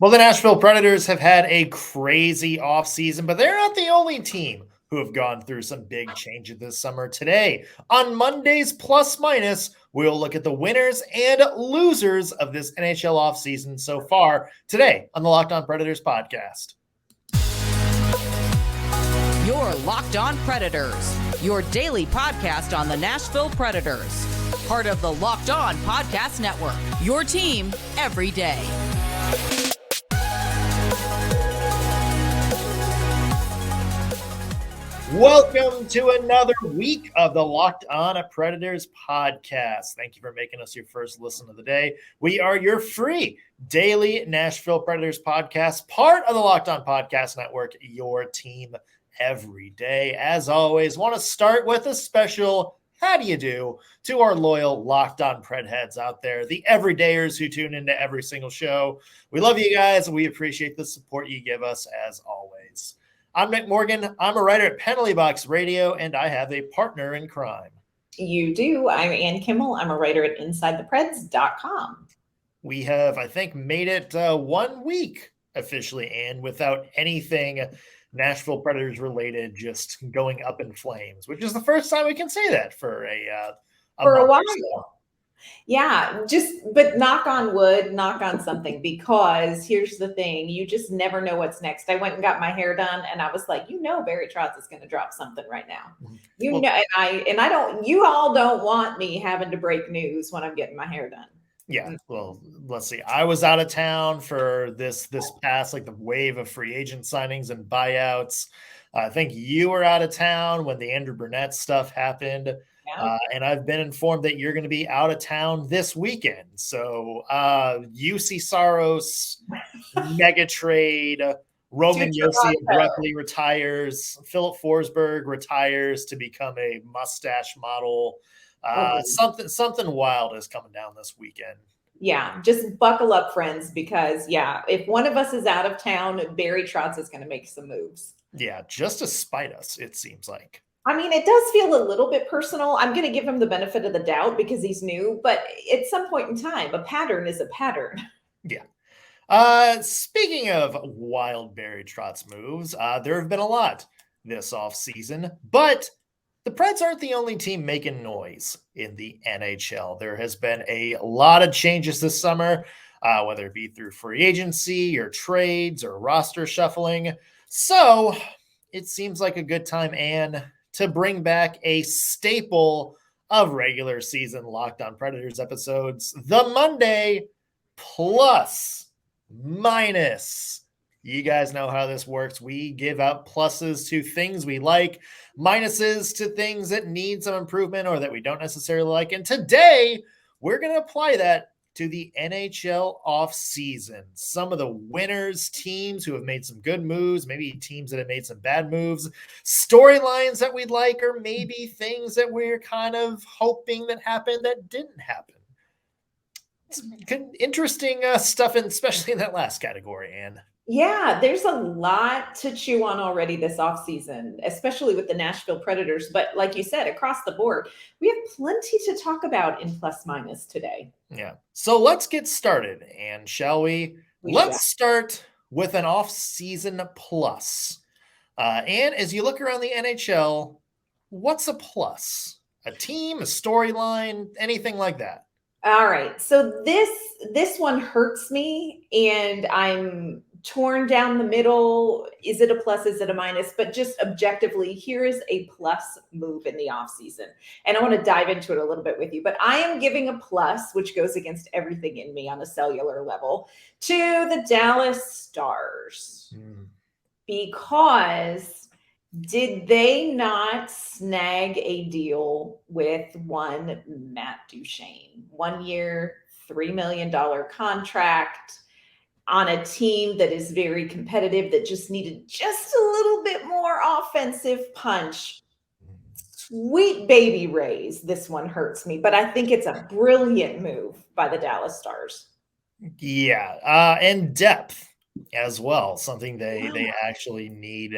Well, the Nashville Predators have had a crazy offseason, but they're not the only team who have gone through some big changes this summer. Today, on Monday's Plus Minus, we'll look at the winners and losers of this NHL offseason so far today on the Locked On Predators podcast. Your Locked On Predators, your daily podcast on the Nashville Predators. Part of the Locked On Podcast Network, your team every day. Welcome to another week of the Locked On Predators podcast. Thank you for making us your first listen of the day. We are your free daily Nashville Predators podcast, part of the Locked On Podcast Network, your team every day. As always, want to start with a special how do you do to our loyal Locked On Pred heads out there, the everydayers who tune into every single show. We love you guys, and we appreciate the support you give us as always. I'm Nick Morgan. I'm a writer at Penalty Box Radio, and I have a partner in crime. You do. I'm Ann Kimmel. I'm a writer at InsideThePreds.com. We have, I think, made it 1 week officially, Ann, without anything Nashville Predators related just going up in flames, which is the first time we can say that for a while. Yeah, but knock on wood, knock on something, because here's the thing, you just never know what's next. I went and got my hair done, and I was like, Barry Trotz is going to drop something right now. You all don't want me having to break news when I'm getting my hair done. Yeah, well, let's see. I was out of town for this past, the wave of free agent signings and buyouts. I think you were out of town when the Andrew Burnett stuff happened. Yeah. And I've been informed that you're going to be out of town this weekend. So UC Saros, mega trade, Roman Josi abruptly retires, Philip Forsberg retires to become a mustache model. Something wild is coming down this weekend. Yeah, just buckle up, friends, because, if one of us is out of town, Barry Trotz is going to make some moves. Yeah, just to spite us, it seems like. I mean, it does feel a little bit personal. I'm going to give him the benefit of the doubt because he's new, but at some point in time, a pattern is a pattern. Yeah. Speaking of wild Barry Trotz moves, there have been a lot this offseason, but the Preds aren't the only team making noise in the NHL. There has been a lot of changes this summer, whether it be through free agency or trades or roster shuffling. So it seems like a good time, Ann, to bring back a staple of regular season Locked On Predators episodes, the Monday plus minus. You guys know how this works. We give out pluses to things we like, minuses to things that need some improvement or that we don't necessarily like. And today, we're going to apply that to the NHL offseason. Some of the winners, teams who have made some good moves, maybe teams that have made some bad moves, storylines that we'd like, or maybe things that we're kind of hoping that happened that didn't happen. It's interesting stuff, especially in that last category, Ann. Yeah, there's a lot to chew on already this offseason, especially with the Nashville Predators. But like you said, across the board, we have plenty to talk about in plus minus today. Yeah. So let's get started, and shall we? Let's start with an off-season plus. And as you look around the NHL, what's a plus? A team, a storyline, anything like that? All right. So this one hurts me, and I'm torn down the middle. Is it a plus? Is it a minus? But just objectively, here is a plus move in the offseason. And I want to dive into it a little bit with you. But I am giving a plus, which goes against everything in me on a cellular level, to the Dallas Stars. Because did they not snag a deal with one Matt Duchene? 1 year, $3 million contract on a team that is very competitive, that just needed just a little bit more offensive punch. Sweet baby Rays. This one hurts me, but I think it's a brilliant move by the Dallas Stars. Yeah, and depth as well, something they actually need.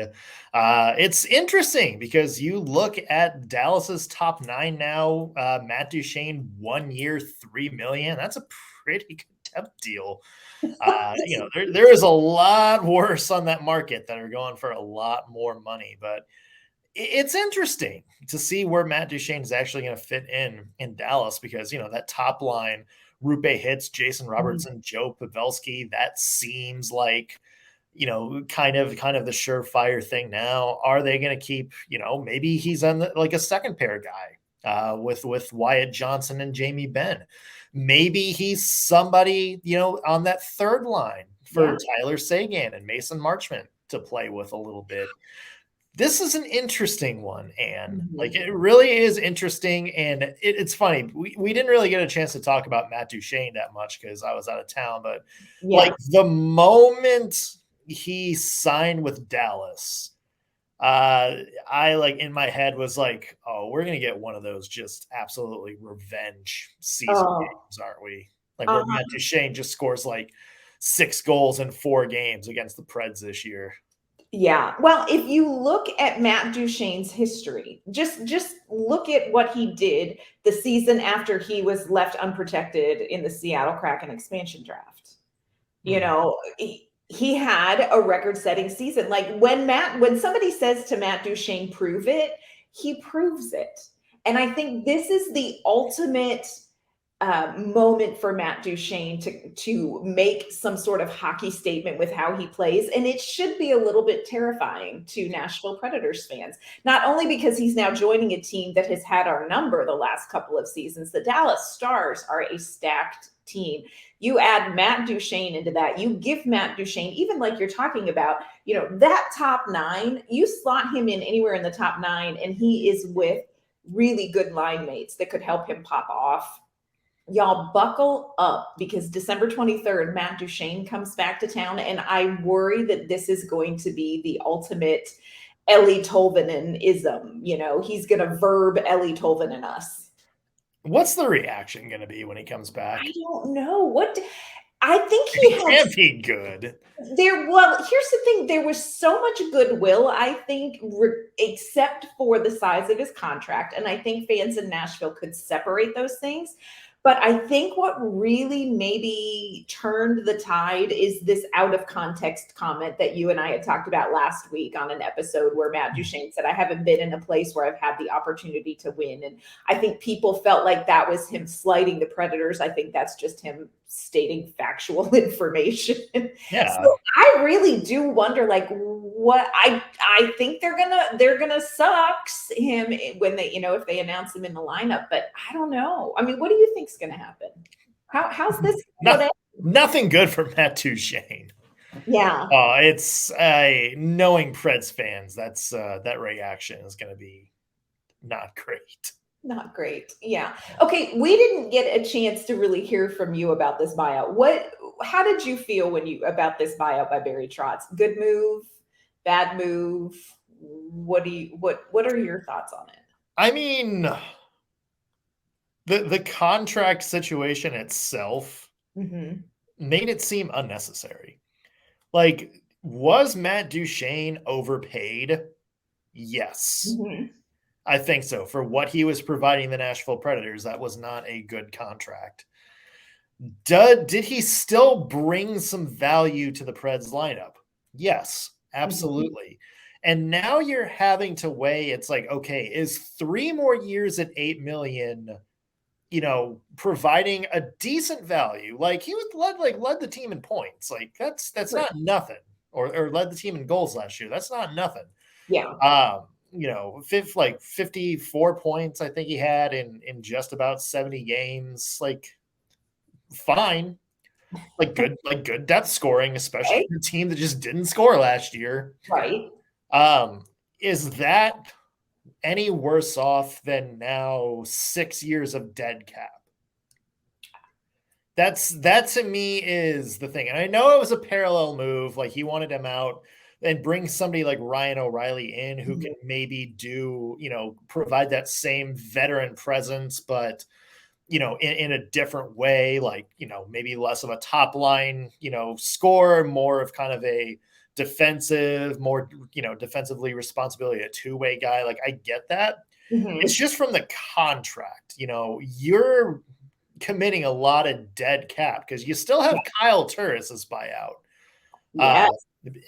It's interesting because you look at Dallas's top 9 now. Matt Duchene, 1 year, $3 million. That's a pretty good depth deal There is a lot worse on that market that are going for a lot more money, but it's interesting to see where Matt Duchene is actually going to fit in Dallas because, that top line, Rupe Hits, Jason Robertson, Joe Pavelski, that seems like, kind of the surefire thing now. Are they going to keep, maybe he's on like a second pair guy with Wyatt Johnson and Jamie Benn. Maybe he's somebody, on that third line for Tyler Seguin and Mason Marchment to play with a little bit. This is an interesting one, Anne. Like, it really is interesting, and it's funny. We didn't really get a chance to talk about Matt Duchene that much because I was out of town, but like the moment he signed with Dallas, I like in my head was like, oh, we're gonna get one of those just absolutely revenge season games, aren't we? Like where Matt Duchene just scores like 6 goals in 4 games against the Preds this year. Yeah. Well, if you look at Matt Duchene's history, just look at what he did the season after he was left unprotected in the Seattle Kraken expansion draft. He had a record-setting season. Like when somebody says to Matt Duchene, prove it, he proves it. And I think this is the ultimate moment for Matt Duchene to make some sort of hockey statement with how he plays. And it should be a little bit terrifying to Nashville Predators fans, not only because he's now joining a team that has had our number the last couple of seasons. The Dallas Stars are a stacked team. You add Matt Duchene into that, you give Matt Duchene, even like you're talking about, that top 9, you slot him in anywhere in the top 9, and he is with really good line mates that could help him pop off. Y'all buckle up because December 23rd, Matt Duchene comes back to town, and I worry that this is going to be the ultimate Ellie Tolvanen-ism. He's going to verb Ellie Tolvanen us. What's the reaction going to be when he comes back? I don't know. I think he can't be good. Well, here's the thing. There was so much goodwill, I think, except for the size of his contract. And I think fans in Nashville could separate those things. But I think what really maybe turned the tide is this out of context comment that you and I had talked about last week on an episode where Matt Duchene said, I haven't been in a place where I've had the opportunity to win. And I think people felt like that was him slighting the Predators. I think that's just him stating factual information. Yeah. So I really do wonder, like, what I think they're gonna suck him when they, if they announce him in the lineup, but I don't know. I mean, what do you think's gonna happen? How's this? Nothing good for Matt Duchene. Yeah. It's knowing Preds fans, that reaction is gonna be not great. Not great. Yeah. Okay. We didn't get a chance to really hear from you about this buyout. How did you feel about this buyout by Barry Trotz? Good move, bad move? What are your thoughts on it? I mean, the contract situation itself made it seem unnecessary. Like, was Matt Duchene overpaid? Yes. I think so. For what he was providing the Nashville Predators, that was not a good contract. Did he still bring some value to the Preds lineup? Yes, absolutely. And now you're having to weigh, it's like, okay, is 3 more years at $8 million, providing a decent value? Like, he led the team in points. Like, that's right. Not nothing. Or led the team in goals last year. That's not nothing. Yeah. 54 points I think he had in just about 70 games. Like, fine. Like good depth scoring, especially for a team that just didn't score last year. Right. Is that any worse off than now 6 years of dead cap? That to me is the thing. And I know it was a parallel move. Like, he wanted him out and bring somebody like Ryan O'Reilly in who can maybe provide that same veteran presence, but, in a different way, like, maybe less of a top line, score, more of kind of a defensive, more, defensively responsibility, a two-way guy. Like, I get that. It's just from the contract, you're committing a lot of dead cap because you still have Kyle Turris's buyout Yes.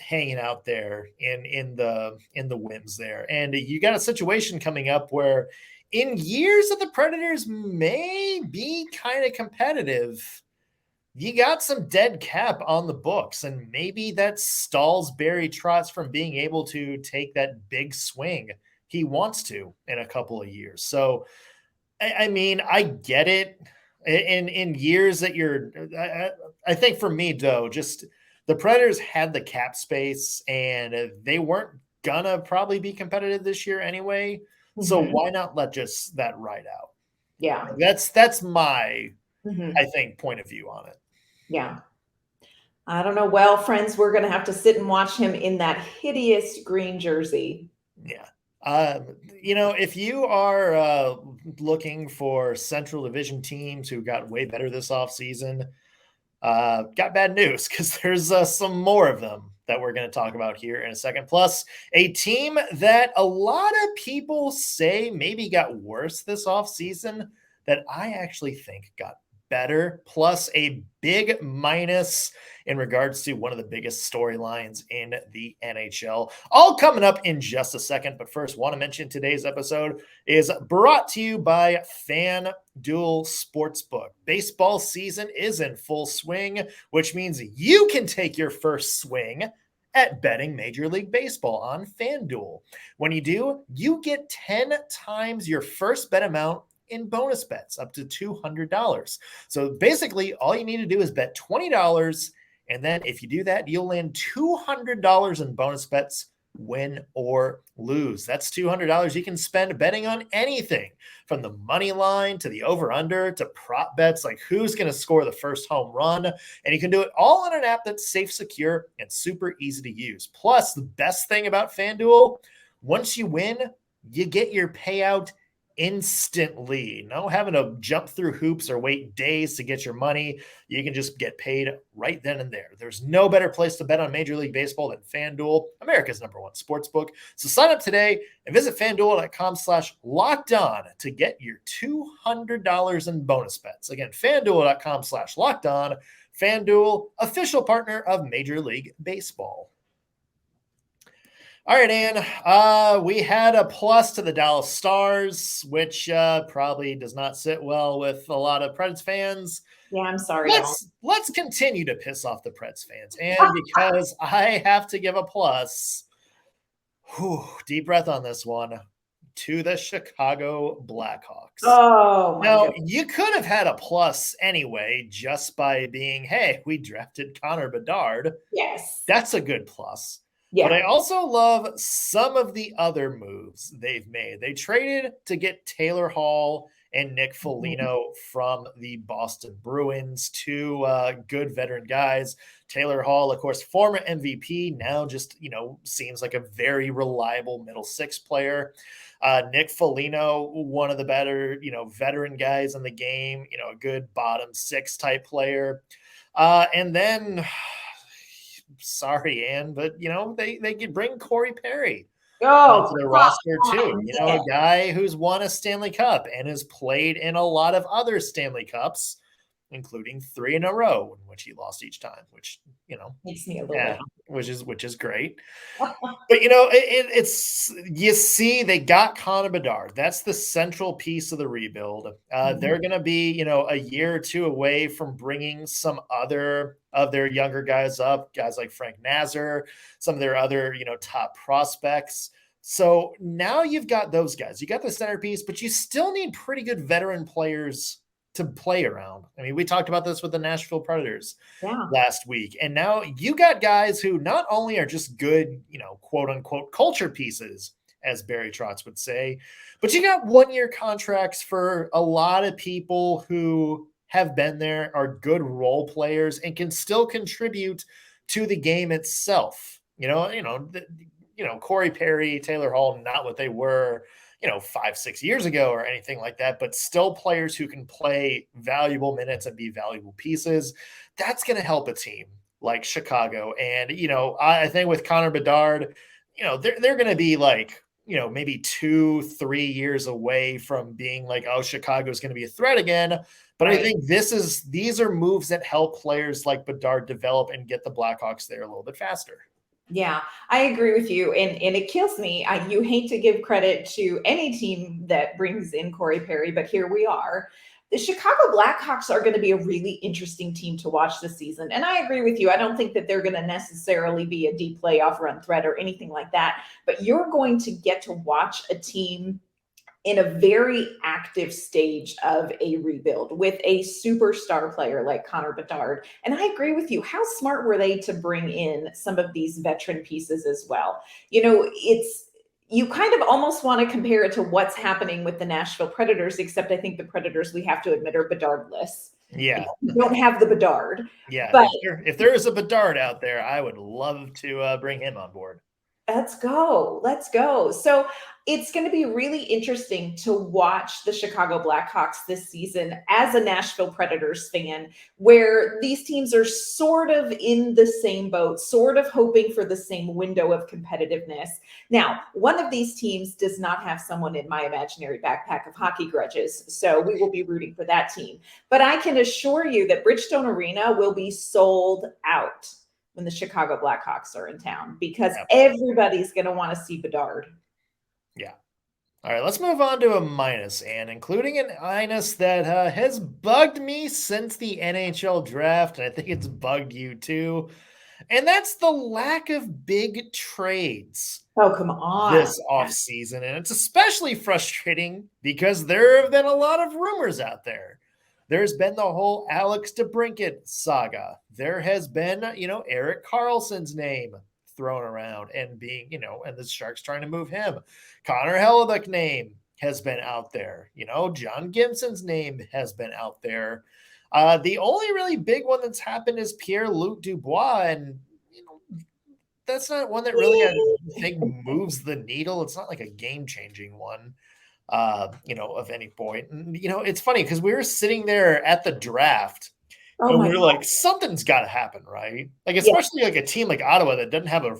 hanging out there in the whims there. And you got a situation coming up where in years that the Predators may be kind of competitive, you got some dead cap on the books, and maybe that stalls Barry Trotz from being able to take that big swing he wants to in a couple of years. So, I mean, I get it. In years that I think for me though, just the Predators had the cap space, and they weren't gonna probably be competitive this year anyway. So why not let just that ride out? Yeah. That's my Mhm. I think point of view on it. Yeah. I don't know. Well, friends, we're going to have to sit and watch him in that hideous green jersey. Yeah. If you are looking for Central Division teams who got way better this offseason, got bad news because there's some more of them that we're going to talk about here in a second. Plus, a team that a lot of people say maybe got worse this offseason that I actually think got better, plus a big minus in regards to one of the biggest storylines in the NHL. All coming up in just a second. But first, want to mention today's episode is brought to you by FanDuel Sportsbook. Baseball season is in full swing, which means you can take your first swing at betting Major League Baseball on FanDuel. When you do, you get 10 times your first bet amount in bonus bets up to $200. So basically, all you need to do is bet $20. And then if you do that, you'll land $200 in bonus bets, win or lose. That's $200 you can spend betting on anything from the money line to the over-under to prop bets like who's going to score the first home run. And you can do it all on an app that's safe, secure, and super easy to use. Plus, the best thing about FanDuel, once you win, you get your payout instantly. No having to jump through hoops or wait days to get your money. You can just get paid right then and there. There's no better place to bet on Major League Baseball than FanDuel, America's #1 sportsbook. So sign up today and visit FanDuel.com/lockedon to get your $200 in bonus bets. Again, FanDuel.com/lockedon. FanDuel, official partner of Major League Baseball. All right, Ann, we had a plus to the Dallas Stars, which probably does not sit well with a lot of Preds fans. Yeah, I'm sorry. Let's continue to piss off the Preds fans. And because I have to give a plus, deep breath on this one, to the Chicago Blackhawks. Oh, my now, goodness. you could have had a plus anyway, just by being, hey, we drafted Connor Bedard. Yes. That's a good plus. Yeah. But I also love some of the other moves they've made. They traded to get Taylor Hall and Nick Foligno from the Boston Bruins, two good veteran guys. Taylor Hall, of course, former MVP, now just, seems like a very reliable middle six player. Nick Foligno, one of the better, veteran guys in the game, a good bottom six type player. And then... sorry, Ann, but they could bring Corey Perry onto the roster too. A guy who's won a Stanley Cup and has played in a lot of other Stanley Cups, including 3 in a row, in which he lost each time, which makes me a little bit, which is great. But it's you see, they got Connor Bedard. That's the central piece of the rebuild. They're going to be a year or two away from bringing some other of their younger guys up, guys like Frank Nazar, some of their other top prospects. So now you've got those guys. You got the centerpiece, but you still need pretty good veteran players to play around. I mean, we talked about this with the Nashville Predators last week. And now you got guys who not only are just good, quote unquote culture pieces, as Barry Trotz would say, but you got 1-year contracts for a lot of people who have been there, are good role players, and can still contribute to the game itself. Corey Perry, Taylor Hall, not what they were 5-6 years ago or anything like that, but still players who can play valuable minutes and be valuable pieces. That's going to help a team like Chicago. And, I think with Connor Bedard, they're going to be like maybe 2-3 years away from being like, oh, Chicago's going to be a threat again. But I think these are moves that help players like Bedard develop and get the Blackhawks there a little bit faster. Yeah, I agree with you. And it kills me. You hate to give credit to any team that brings in Corey Perry, but here we are. The Chicago Blackhawks are going to be a really interesting team to watch this season. And I agree with you. I don't think that they're going to necessarily be a deep playoff run threat or anything like that. But you're going to get to watch a team in a very active stage of a rebuild with a superstar player like Connor Bedard. And I agree with you. How smart were they to bring in some of these veteran pieces as well? You kind of almost want to compare it to what's happening with the Nashville Predators, except I think the Predators, we have to admit, are Bedardless. Yeah. We don't have the Bedard. Yeah. But if there is a Bedard out there, I would love to bring him on board. Let's go. Let's go. So it's going to be really interesting to watch the Chicago Blackhawks this season as a Nashville Predators fan, where these teams are sort of in the same boat, sort of hoping for the same window of competitiveness. Now, one of these teams does not have someone in my imaginary backpack of hockey grudges, so we will be rooting for that team. But I can assure you that Bridgestone Arena will be sold out when the Chicago Blackhawks are in town, because everybody's going to want to see Bedard. Yeah. All right, let's move on to a minus, and including an minus that has bugged me since the NHL draft, and I think it's bugged you too, and that's the lack of big trades. Oh, come on. This offseason, and it's especially frustrating because there have been a lot of rumors out there. There's been the whole Alex DeBrincat saga. There has been, Erik Karlsson's name thrown around and being, and the Sharks trying to move him. Connor Hellebuyck's name has been out there. John Gibson's name has been out there. The only really big one that's happened is Pierre-Luc Dubois, and that's not one that really, I think, moves the needle. It's not like a game-changing one. Of any point. And, it's funny because we were sitting there at the draft and we were like, something's got to happen, right? Like, especially like a team like Ottawa that doesn't have a,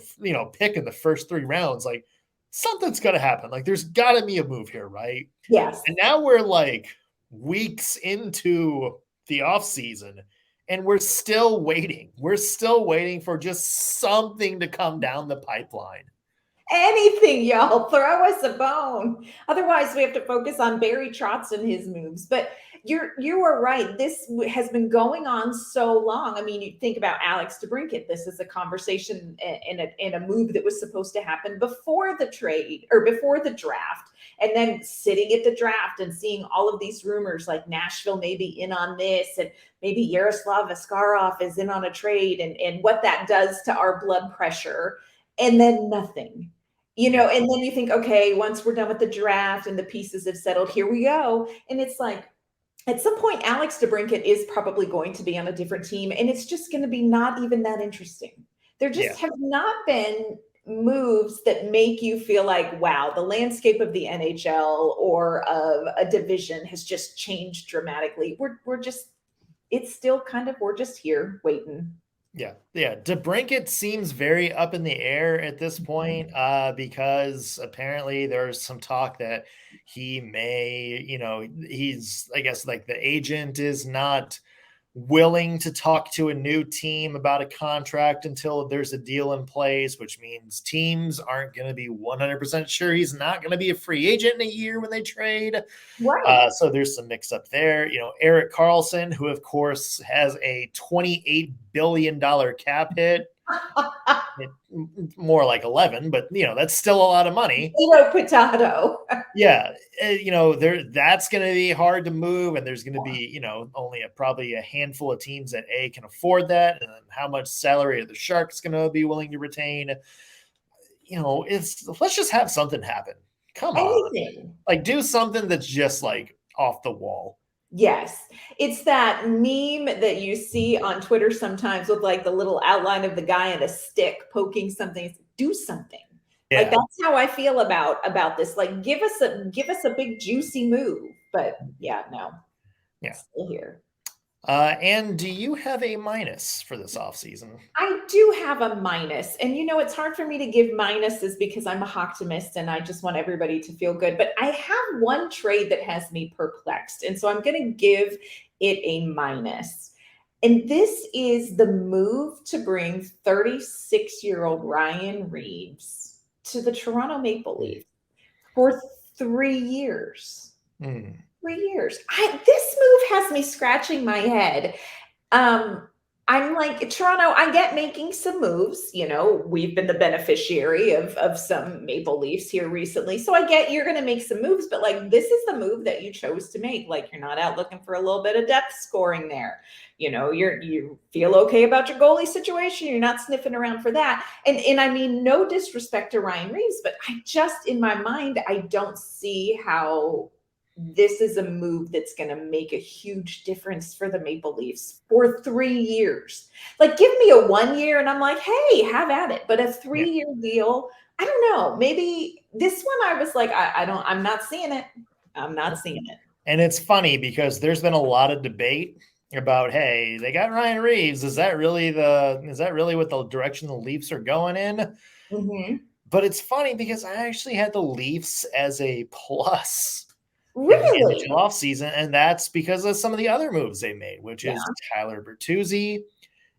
pick in the first 3 rounds, like something's got to happen. Like, there's got to be a move here, right? Yes. And now we're like weeks into the offseason and we're still waiting. We're still waiting for just something to come down the pipeline. Anything, y'all, throw us a bone. Otherwise, we have to focus on Barry Trotz and his moves. But you are right. This has been going on so long. I mean, you think about Alex DeBrincat. This is a conversation and a move that was supposed to happen before the trade or before the draft. And then sitting at the draft and seeing all of these rumors like Nashville may be in on this and maybe Yaroslav Askarov is in on a trade and what that does to our blood pressure. And then nothing, and then you think, okay, once we're done with the draft and the pieces have settled, here we go. And it's like, at some point, Alex DeBrincat is probably going to be on a different team, and it's just going to be not even that interesting. There just have not been moves that make you feel like, wow, the landscape of the NHL or of a division has just changed dramatically. We're just here waiting. Yeah. DeBrincat seems very up in the air at this point because apparently there's some talk that he may, he's, I guess, like the agent is not willing to talk to a new team about a contract until there's a deal in place, which means teams aren't going to be 100% sure he's not going to be a free agent in a year when they trade. Right. So there's some mix up there. Erik Karlsson, who of course has a $28 billion cap hit. More like 11, but that's still a lot of money. Potato. Yeah, that's going to be hard to move, and there's going to be only probably a handful of teams that can afford that, and how much salary are the Sharks going to be willing to retain? Let's just have something happen. Come on, like do something that's just like off the wall. Yes. It's that meme that you see on Twitter sometimes with like the little outline of the guy and a stick poking something. Do something. Yeah. Like that's how I feel about this. Like give us a big juicy move. But no. Yeah. Still here. And do you have a minus for this offseason? I do have a minus. And it's hard for me to give minuses because I'm a optimist and I just want everybody to feel good. But I have one trade that has me perplexed. And so I'm going to give it a minus. And this is the move to bring 36-year-old Ryan Reeves to the Toronto Maple Leafs for 3 years. 3 years. This move has me scratching my head. I'm like, Toronto, I get making some moves. We've been the beneficiary of some Maple Leafs here recently. So I get you're going to make some moves, but like, this is the move that you chose to make. Like, you're not out looking for a little bit of depth scoring there. You feel okay about your goalie situation. You're not sniffing around for that. And I mean, no disrespect to Ryan Reeves, but I just, in my mind, I don't see how this is a move that's going to make a huge difference for the Maple Leafs for 3 years. Like, give me a 1 year and I'm like, hey, have at it. But a 3-year deal, I don't know. Maybe this one I was like, I'm not seeing it. I'm not seeing it. And it's funny because there's been a lot of debate about, hey, they got Ryan Reeves. Is that really what the direction the Leafs are going in? Mm-hmm. But it's funny because I actually had the Leafs as a plus. Really? In the offseason, and that's because of some of the other moves they made, which is Tyler Bertuzzi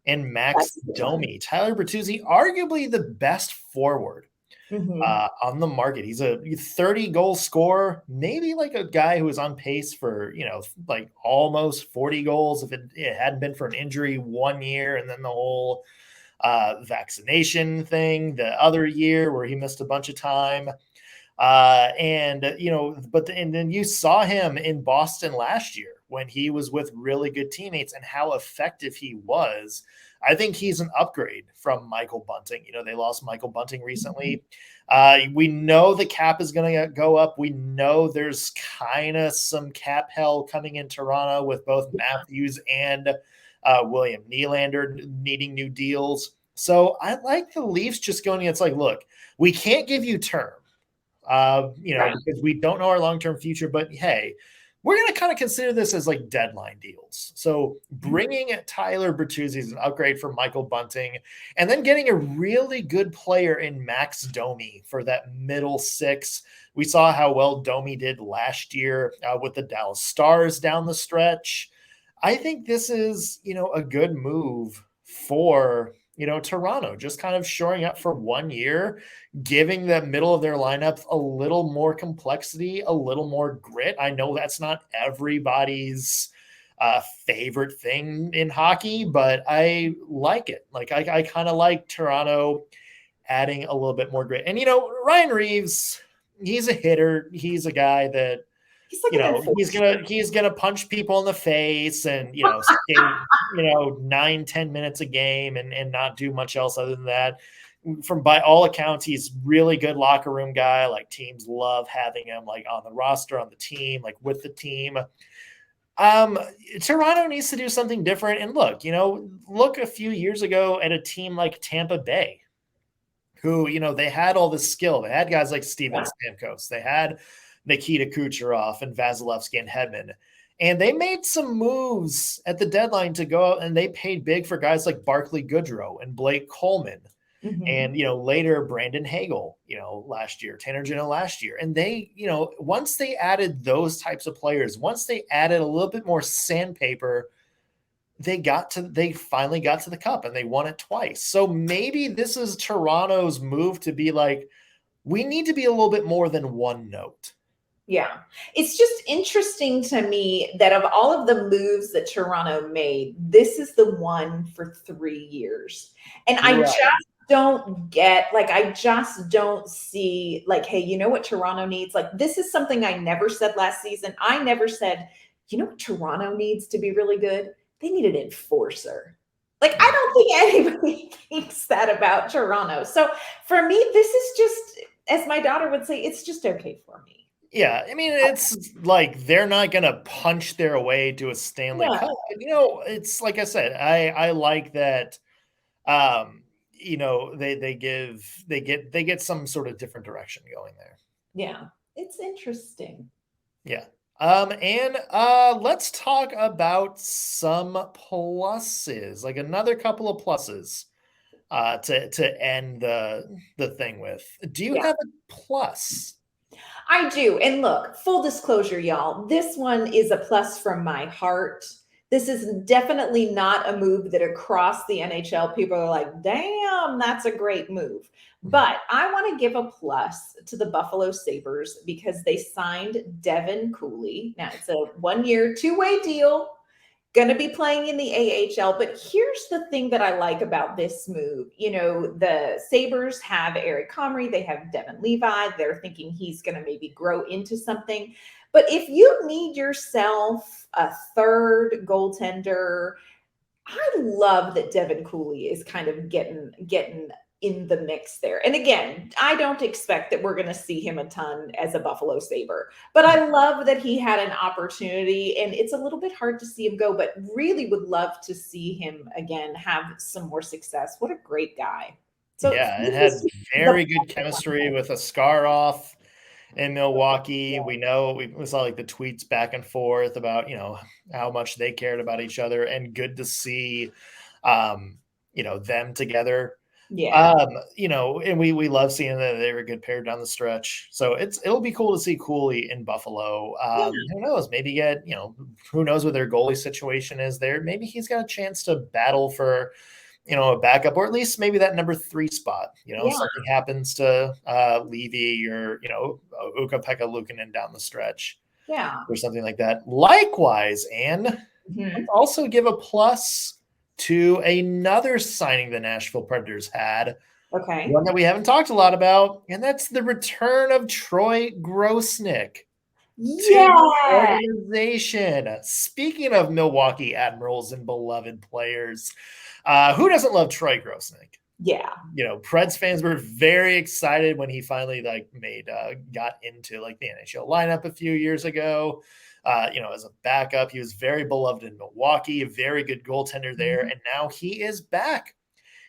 and Max Domi. Tyler Bertuzzi, arguably the best forward on the market. He's a 30-goal scorer, maybe like a guy who is on pace for, like almost 40 goals if it hadn't been for an injury 1 year and then the whole vaccination thing the other year where he missed a bunch of time. And then you saw him in Boston last year when he was with really good teammates and how effective he was. I think he's an upgrade from Michael Bunting. They lost Michael Bunting recently. We know the cap is going to go up. We know there's kind of some cap hell coming in Toronto with both Matthews and William Nylander needing new deals. So I like the Leafs just going, it's like, look, we can't give you term. Because we don't know our long-term future, but hey, we're going to kind of consider this as like deadline deals. So bringing Tyler Bertuzzi is an upgrade for Michael Bunting, and then getting a really good player in Max Domi for that middle six. We saw how well Domi did last year with the Dallas Stars down the stretch. I think this is, a good move for Toronto, just kind of shoring up for 1 year, giving the middle of their lineup a little more complexity, a little more grit. I know that's not everybody's favorite thing in hockey, but I like it. Like I kind of like Toronto adding a little bit more grit. And, Ryan Reeves, he's a hitter. He's a guy that, he's gonna punch people in the face and skate 9-10 minutes a game and not do much else other than that. By all accounts, he's really good locker room guy. Like, teams love having him like on the roster, on the team, like with the team. Toronto needs to do something different. And look a few years ago at a team like Tampa Bay, who they had all this skill. They had guys like Steven Stamkos. They had Nikita Kucherov and Vasilevsky and Hedman. And they made some moves at the deadline to go out, and they paid big for guys like Barclay Goodrow and Blake Coleman. Mm-hmm. And, later Brandon Hagel, last year, Tanner Jeannot last year. And they, once they added those types of players, once they added a little bit more sandpaper, they finally got to the cup and they won it twice. So maybe this is Toronto's move to be like, we need to be a little bit more than one note. Yeah. It's just interesting to me that of all of the moves that Toronto made, this is the one for 3 years. And I just don't get, I just don't see, hey, you know what Toronto needs? This is something I never said last season. I never said, you know what Toronto needs to be really good? They need an enforcer. I don't think anybody thinks that about Toronto. So for me, this is just, as my daughter would say, it's just okay for me. Yeah, I mean, it's like they're not going to punch their way to a Stanley Cup. It's like I said, I like that. They get some sort of different direction going there. Yeah, it's interesting. Yeah. And let's talk about some pluses, like another couple of pluses to end the thing with. Do you Yeah. have a plus? I do. And look, full disclosure, y'all, this one is a plus from my heart. This is definitely not a move that across the NHL people are like, damn, that's a great move. But I want to give a plus to the Buffalo Sabres because they signed Devin Cooley. Now it's a 1-year, 2-way deal. Going to be playing in the AHL. But here's the thing that I like about this move. You know, the Sabres have Eric Comrie, they have Devin Levi. They're thinking he's going to maybe grow into something. But if you need yourself a third goaltender, I love that Devin Cooley is kind of getting in the mix there. And again, I don't expect that we're going to see him a ton as a Buffalo Sabre, but I love that he had an opportunity, and it's a little bit hard to see him go, but really would love to see him again have some more success. What a great guy. So Yeah, it had very good chemistry with Askarov in Milwaukee. We know we saw like the tweets back and forth about, how much they cared about each other, and good to see, them together. Yeah. And we love seeing that they were a good pair down the stretch. So it'll be cool to see Cooley in Buffalo. Who knows? Maybe who knows what their goalie situation is there. Maybe he's got a chance to battle for, a backup, or at least maybe that number 3 spot. Something happens to Levy or, Ukko-Pekka Luukkonen down the stretch. Yeah. Or something like that. Likewise, and let's also give a plus to another signing the Nashville Predators had. Okay. One that we haven't talked a lot about, and that's the return of Troy Grosnick to the organization. Speaking of Milwaukee Admirals and beloved players, who doesn't love Troy Grosnick? Yeah. Preds fans were very excited when he finally got into the NHL lineup a few years ago. As a backup, he was very beloved in Milwaukee, a very good goaltender there. And now he is back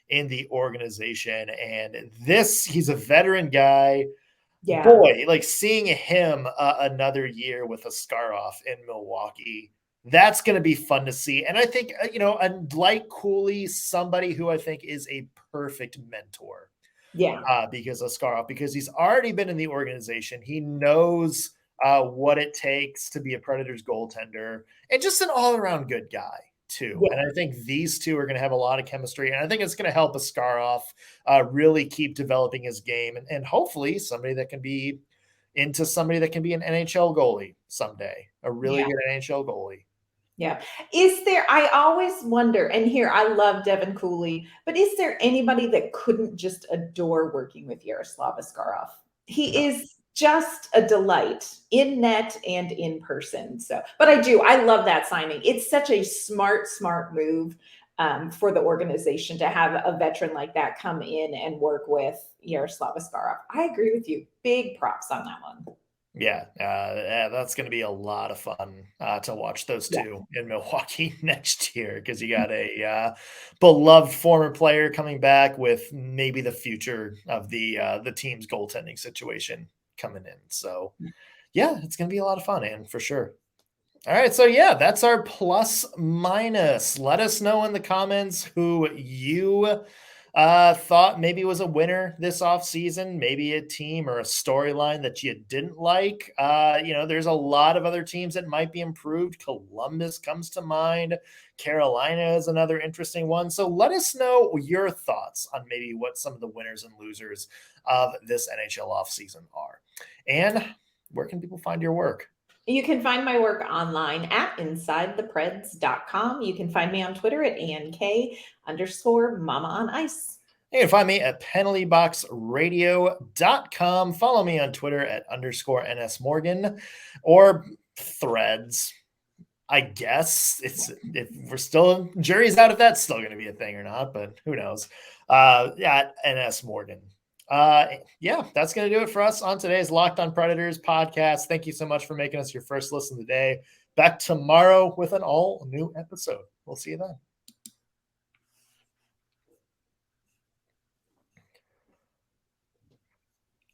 in the organization. And he's a veteran guy. Yeah. Boy, seeing him another year with Askarov in Milwaukee, that's going to be fun to see. And I think, like Cooley, somebody who I think is a perfect mentor. Yeah. Because he's already been in the organization. He knows what it takes to be a Predators goaltender, and just an all-around good guy too. Yeah. And I think these two are going to have a lot of chemistry, and I think it's going to help Askarov really keep developing his game, and hopefully somebody that can be an NHL goalie someday, a really good NHL goalie. Yeah. I always wonder, and here I love Devin Cooley, but is there anybody that couldn't just adore working with Yaroslav Askarov? He is just a delight in net and in person. But I love that signing. It's such a smart move for the organization to have a veteran like that come in and work with Yaroslav Askarov. I agree with you. Big props on that one. Yeah, that's going to be a lot of fun to watch those two in Milwaukee next year, because you got a beloved former player coming back with maybe the future of the team's goaltending situation coming in. So, yeah, it's going to be a lot of fun, and for sure. All right, so that's our plus minus. Let us know in the comments who you thought maybe was a winner this offseason, maybe a team or a storyline that you didn't like. There's a lot of other teams that might be improved. Columbus comes to mind. Carolina is another interesting one. So let us know your thoughts on maybe what some of the winners and losers of this NHL offseason are. And where can people find your work? You can find my work online at InsideThePreds.com. You can find me on Twitter at ANK_Mama on Ice. You can find me at penaltyboxradio.com. Follow me on Twitter at _NSMorgan or Threads. I guess if we're still, jury's out if that's still going to be a thing or not, but who knows? At NSMorgan. That's going to do it for us on today's Locked on Predators podcast. Thank you so much for making us your first listen today. Back tomorrow with an all new episode. We'll see you then.